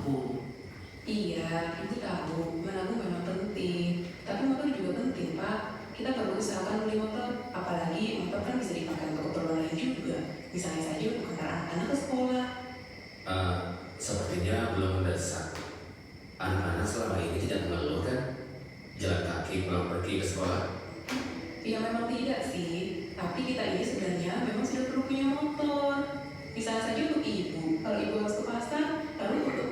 mampu. Iya, ibu tahu menabung memang penting, tapi motor juga penting, Pak. Kita perlu usahakan beli motor, apalagi motor kan bisa dipakai untuk keperluan lain juga. Misalnya saja untuk antar anak-anak ke sekolah. Eh, Sepertinya belum mendesak. Anak-anak selama ini tidak mengeluh kan? Jalan kaki pulang pergi ke sekolah. Ya memang tidak sih, tapi kita ini sebenarnya memang sudah perlu punya motor. Misalnya saja untuk ibu, kalau ibu harus ke pasar, lalu untuk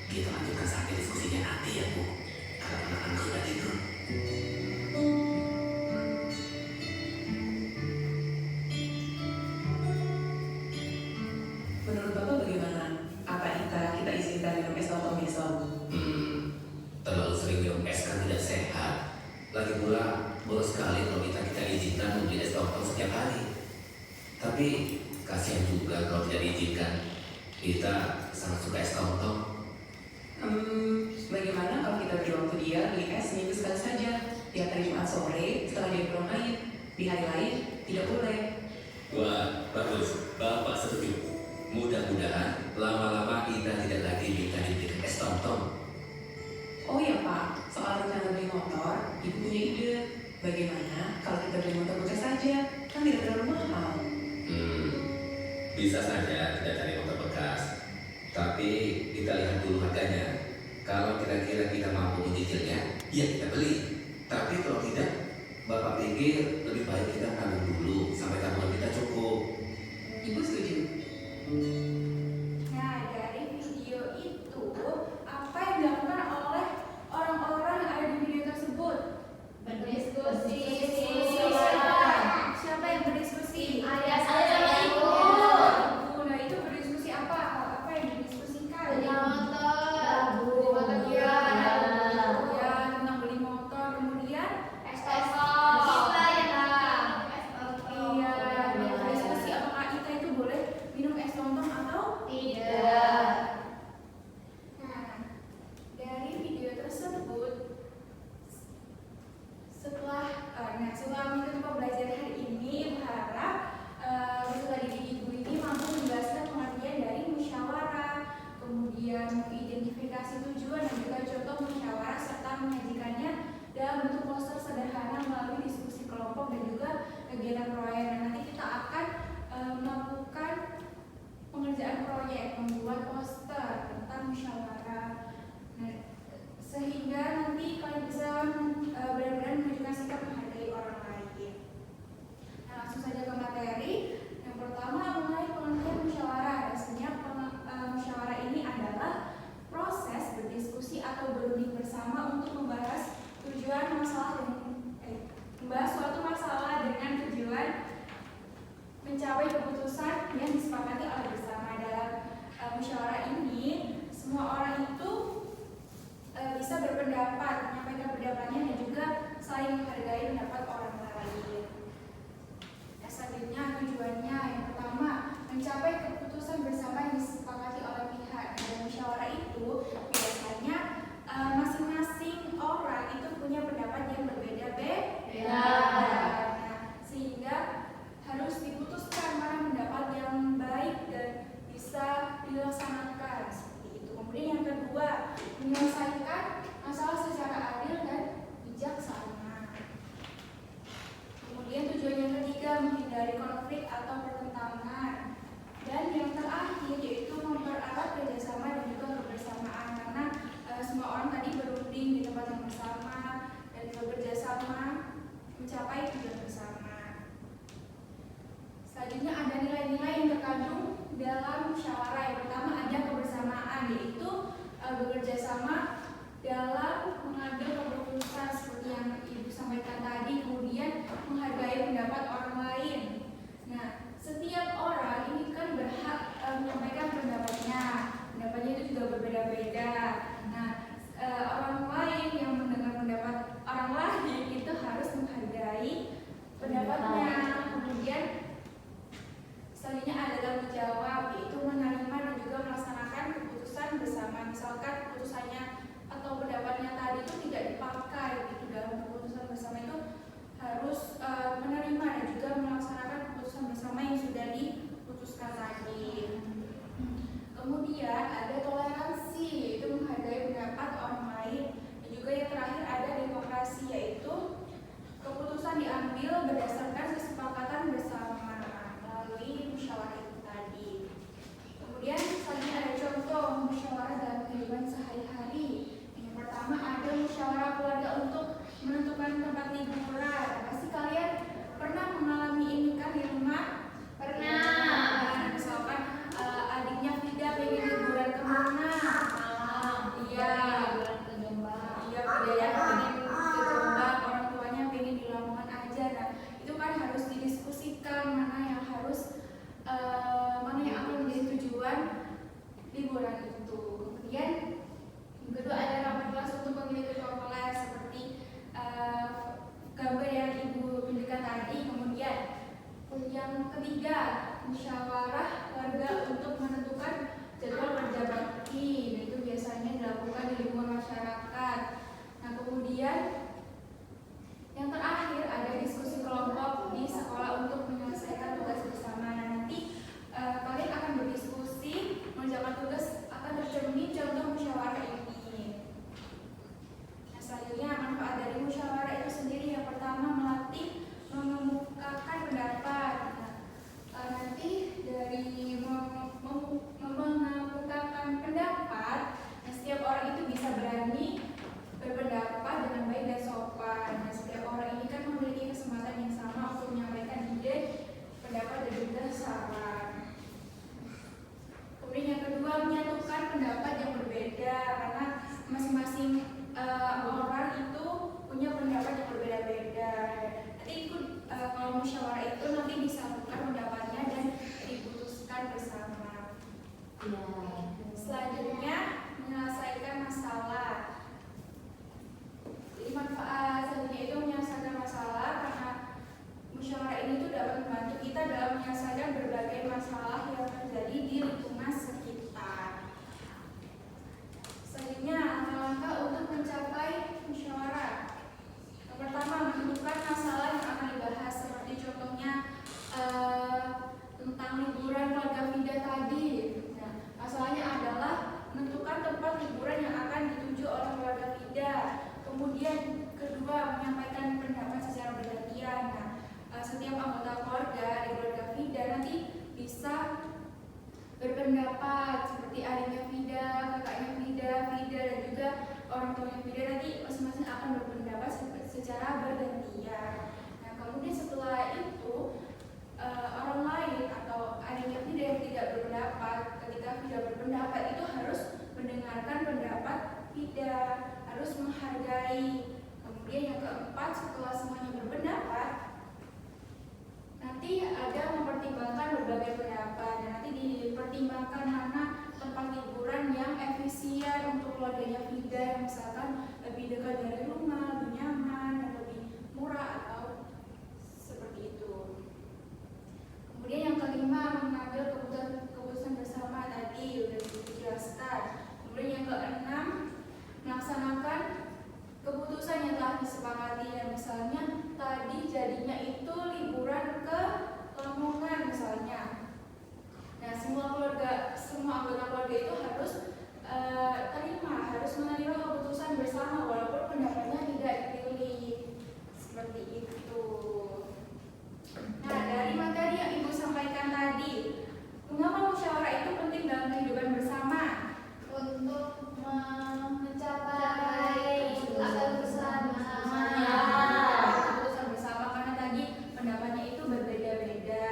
Kita lanjutkan saja diskusinya nanti ya Bu. Kalau anak-anak sudah tidur. menurut Bapak bagaimana? Apa kita izinkan minum es atau besok? Terlalu sering minum es kan tidak sehat. Lagi pula bolos sekali kalau kita izinkan membeli es tong setiap hari. Tapi kasihan juga kalau tidak diizinkan. Kita sangat suka es tong. Bagaimana kalau kita beri waktu dia beli es seminggu sekali saja? Tiap hari Jumat sore setelah dia pulang main. Di hari lain tidak boleh. Wah, bagus. Bapak setuju. Mudah-mudahan lama-lama Ida tidak lagi minta dibelikan es tong. Oh ya Pak, soal rencana beli motor, Ibu punya ide. Bagaimana kalau kita beli motor bekas saja? Kan tidak terlalu mahal. Bisa saja kita cari motor bekas. Tapi kita lihat dulu harganya. Kalau kira-kira kita mampu mencicilnya, ya kita beli. Tapi kalau tidak, Bapak pikir lebih baik kita tanggung dulu sampai tabungan kita cukup. Ibu setuju? Nah, dari video itu, apa yang dilakukan oleh orang-orang yang ada di video tersebut? Berdiskusi. Siapa yang berdiskusi? Ayah saya ibu. Nah, itu berdiskusi apa? Apa yang didiskusikan? Beli motor. Ya, tentang beli motor. Kemudian iya, berdiskusi apakah kita itu boleh minum es lontong atau Tidak. Nah, dari video tersebut, setelah mengikuti pembelajaran hari ini, Ibu harap peserta didik Ibu ini mampu menjelaskan pengertian dari musyawarah, kemudian mengidentifikasi tujuan dan juga contoh musyawarah serta menyajikannya dalam bentuk poster sederhana melalui diskusi kelompok dan juga kegiatan proyek. Nah, nanti kita akan melakukan pengerjaan proyek, membuat poster tentang musyawarah. Nah, sehingga nanti kalian bisa benar-benar menunjukkan sikap menghargai orang lain. Nah, langsung saja ke materi. Yang pertama mengenai pengertian musyawarah. Rasanya musyawarah ini adalah proses berdiskusi atau berunding bersama untuk membahas tujuan masalah membahas suatu masalah dengan tujuan mencapai keputusan yang disepakati oleh bersama. Dalam musyawarah ini, semua orang itu bisa berpendapat, menyampaikan pendapatnya dan juga saling menghargai pendapat orang lain. Selanjutnya tujuannya yang pertama mencapai keputusan bersama yang disepakati oleh pihak. Dalam musyawarah itu biasanya masing-masing orang itu punya pendapat yang berbeda-beda. Nah, sehingga harus diputuskan mana pendapat yang baik dan bisa dilaksanakan seperti itu. Kemudian yang kedua, menyelesaikan masalah secara adil dan bijaksana. Kemudian tujuan yang ketiga, menghindari konflik atau pertentangan. Dan yang terakhir yaitu mempererat kerjasama dan juga kebersamaan, karena semua orang tadi berunding di tempat yang bersama dan bekerja sama mencapai tujuan bersama. Selanjutnya ada nilai-nilai yang terkandung dalam musyawarah. Yang pertama ada kebersamaan, yaitu bekerja sama dalam mengambil keputusan seperti yang Ibu sampaikan tadi. Kemudian menghargai pendapat orang lain. Nah, setiap orang ini kan berhak menyampaikan pendapatnya. Pendapatnya itu juga berbeda-beda. Nah, orang lain yang mendengar pendapat orang lain itu harus menghargai pendapatnya. Kemudian selanjutnya ada tanggung jawab, yaitu menerima dan juga melaksanakan keputusan bersama. Misalkan keputusannya atau pendapatnya tadi itu tidak dipakai gitu dalam keputusan bersama, itu harus menerima dan juga Yang ketiga, musyawarah warga untuk menentukan jadwal kerja bakti. Nah, itu biasanya dilakukan di lingkungan masyarakat. Nah, kemudian yang terakhir ada diskusi kelompok di sekolah untuk menyelesaikan tugas bersama. Nah, nanti kalian akan berdiskusi mengerjakan tugas akan tercermin contoh musyawarah ini. Nah, selanjutnya manfaat dari musyawarah itu sendiri yang pertama melatih mengemukakan pendapat. Nah, nanti dari mengemukakan pendapat, nah, setiap orang itu bisa berani berpendapat dengan baik dan sopan. Nah, setiap orang ini kan memiliki kesempatan yang sama untuk menyampaikan ide, pendapat dan juga saran. Kemudian yang kedua, menyatukan pendapat yang berbeda karena masing-masing orang itu punya pendapat yang berbeda-beda. Nanti kalau musyawarah itu nanti disatukan pendapatnya dan diputuskan bersama. Selanjutnya, menyelesaikan masalah. Jadi manfaat selanjutnya itu menyelesaikan masalah karena musyawarah ini tuh dapat membantu kita dalam menyelesaikan berbagai masalah yang terjadi di lingkungan sekitar. Selanjutnya, langkah-langkah untuk mencapai musyawarah. Yang pertama, menentukan masalah yang akan dibahas, seperti contohnya tentang liburan keluarga Vida tadi. Nah, masalahnya adalah menentukan tempat liburan yang akan dituju oleh keluarga Vida. Kemudian kedua, menyampaikan pendapat secara bergantian. Nah, setiap anggota keluarga di keluarga Vida nanti bisa berpendapat, seperti adiknya Vida, kakaknya Vida, dan juga orang tuanya Vida nanti masing-masing akan berpendapat secara bergantian. Nah, kemudian setelah itu orang lain atau adiknya Vida yang tidak berpendapat, ketika Vida berpendapat itu harus mendengarkan pendapat Vida, harus menghargai. Kemudian yang keempat, setelah semuanya berpendapat, nanti ada mempertimbangkan berbagai pendapat. Dan nanti dipertimbangkan mana tempat liburan yang efisien untuk keluarganya Vida, yang misalkan lebih dekat dari rumah, lebih nyaman, dan lebih murah atau seperti itu. Kemudian yang kelima, mengambil keputusan bersama tadi sudah dijelaskan. Kemudian yang keenam, melaksanakan keputusan yang telah disepakati. Dan misalnya tadi jadinya itu liburan ke Lamongan misalnya. Nah, semua anggota keluarga itu harus harus menerima keputusan bersama walaupun pendapatnya tidak dipilih. Seperti itu. Nah, dari materi yang Ibu sampaikan tadi, mengapa musyawarah itu penting dalam kehidupan bersama? Untuk mencapai tujuan bersama. Keputusan bersama karena tadi pendapatnya itu berbeda-beda.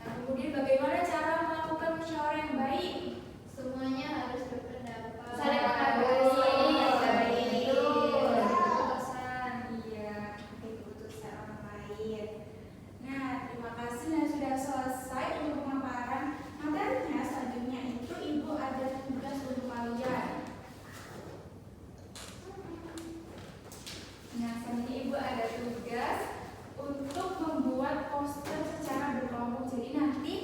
Nah, kemudian bagaimana cara melakukan musyawarah yang baik? Semuanya harus berpendapat. Saling menghargai. Keputusan, iya, keputusan orang lain. Nah, terima kasih dan sudah selesai untuk pemaparan materinya. Selanjutnya itu Ibu ada tugas untuk kalian. Nah, selanjutnya Ibu ada tugas untuk membuat poster secara berkelompok. Jadi nanti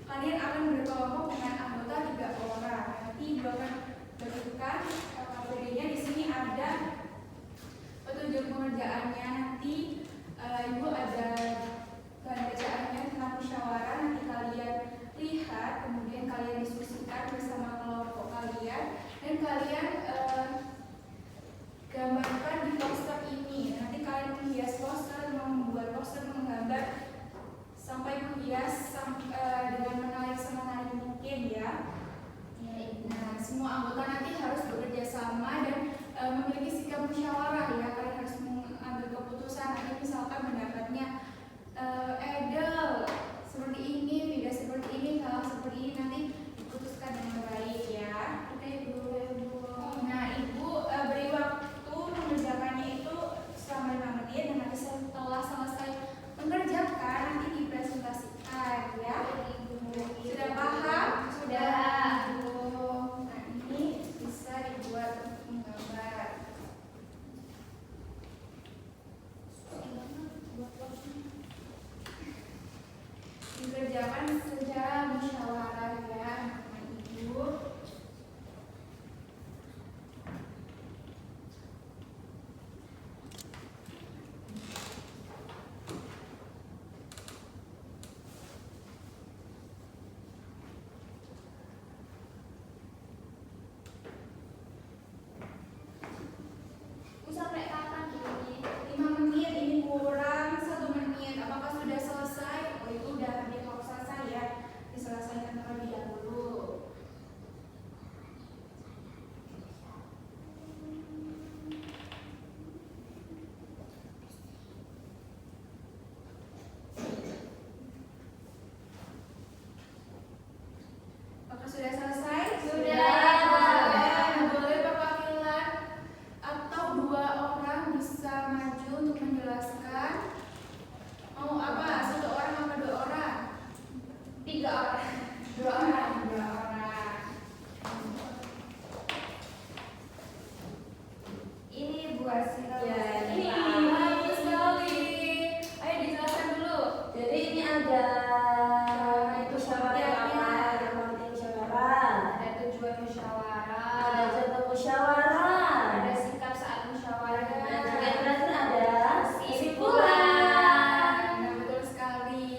kalian akan berkelompok dengan anggota 3 orang. Nanti Ibu akan berikan KPD-nya. Di sini ada petunjuk pengerjaannya. Nanti Ibu ada bacaannya tentang musyawarah. Nanti kalian lihat, kemudian kalian diskusikan bersama kelompok kalian, dan kalian gambarkan di poster ini. Nanti kalian menghias poster, membuat poster, menggambar sampai menghias dengan menarik semenarik mungkin ya. Nah, semua anggota nanti harus bekerja sama dan memiliki sikap musyawarah ya. Kalian harus mengambil keputusan. Nanti misalkan pendapatnya Edel seperti ini, Vida seperti ini, salah seperti ini, nanti diputuskan dengan baik ya. Oke Ibu. Nah, Ibu beri waktu mengerjakannya itu selama 5 menit, dan nanti setelah selesai mengerjakan nanti dipresentasikan ya. Sudah paham? Sudah. Nah, ini bisa dibuat menggambar. dikerjakan secara musyawarah ya anak-anak ibu. Sampai kapan ini? 5 menit, ini kurang 1 menit. Apakah sudah selesai? Oh itu udah kalau selesai ya, diselesaikan terlebih dahulu. Apakah sudah selesai? Sudah. Sudah. Boleh perwakilan atau 2 orang bisa maju untuk menjelaskan. Mau apa? 1 orang apa 2 orang? 3 orang. 2 orang. 2 orang. Ini Bu Asira. Ya, ini bagus sekali. Ayo dijelaskan dulu. Jadi ini ada musyawarah pertama, ada komite musyawarah, Ada tujuan musyawarah. ada contoh musyawarah, Ada sikap saat musyawarah. dan juga yang terakhir ada Kesimpulan. Nah, betul sekali.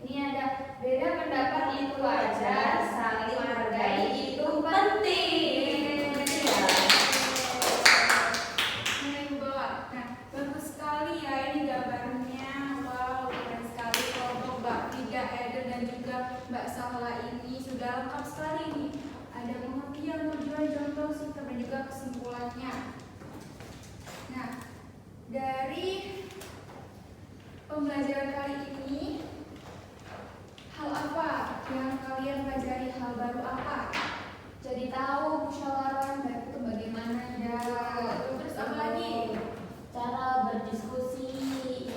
Ini ada beda pendapat itu wajar, saling menghargai itu penting. Mana ibu bawa? Nah, bagus sekali ya ini gambarnya. Wow, keren sekali kelompok Mbak Frida, Eder dan juga Mbak Sahla ini sudah lengkap sekali ini. Ada pengertian, tujuan, contoh, sikap dan juga kesimpulannya. Nah, dari pembelajaran kali ini, hal apa yang kalian pelajari? Hal baru apa? Jadi tahu musyawarah baik itu bagaimana ya. Terus apa lagi? cara berdiskusi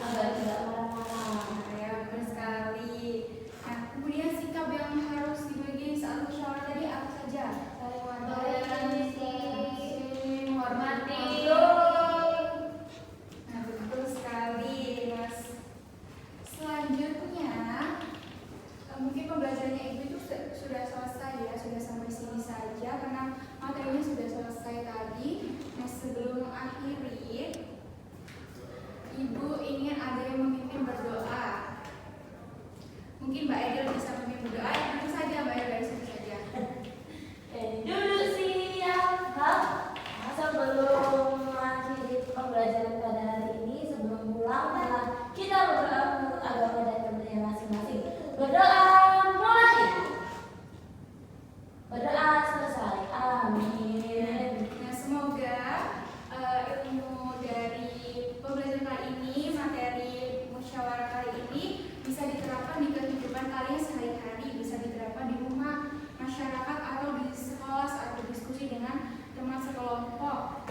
agar tidak marah-marah. Ya, benar sekali. Nah, kemudian sikap yang harus dimiliki saat musyawarah tadi apa saja? Saling Toleransi, menghormati. Nah, betul sekali, Mas. Selanjutnya, mungkin pembelajarannya Ibu itu sudah selesai ya, sudah sampai sini saja karena materinya sudah selesai tadi. Nah, sebelum mengakhiri, Ibu ingin ada yang memimpin berdoa. Mungkin Mbak Edel bisa memimpin berdoa. Tentu saja Mbak Edel dari situ saja. Duduk siap. Sebelum mengakhiri pembelajaran pada hari ini, sebelum pulang, adalah kita berdoa menurut agama dan kepercayaan masing-masing. Berdoa mulai. Berdoa selesai. Amin. Nah, semoga ilmu dari pembelajaran kali ini, materi musyawarah kali ini bisa diterapkan di kehidupan kalian sehari-hari, bisa diterapkan di rumah, masyarakat atau di sekolah saat berdiskusi dengan teman sekelompok.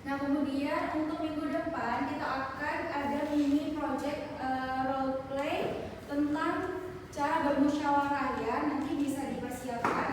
Nah, kemudian untuk minggu depan kita akan ada mini project role play tentang cara bermusyawarah ya. Nanti bisa dipersiapkan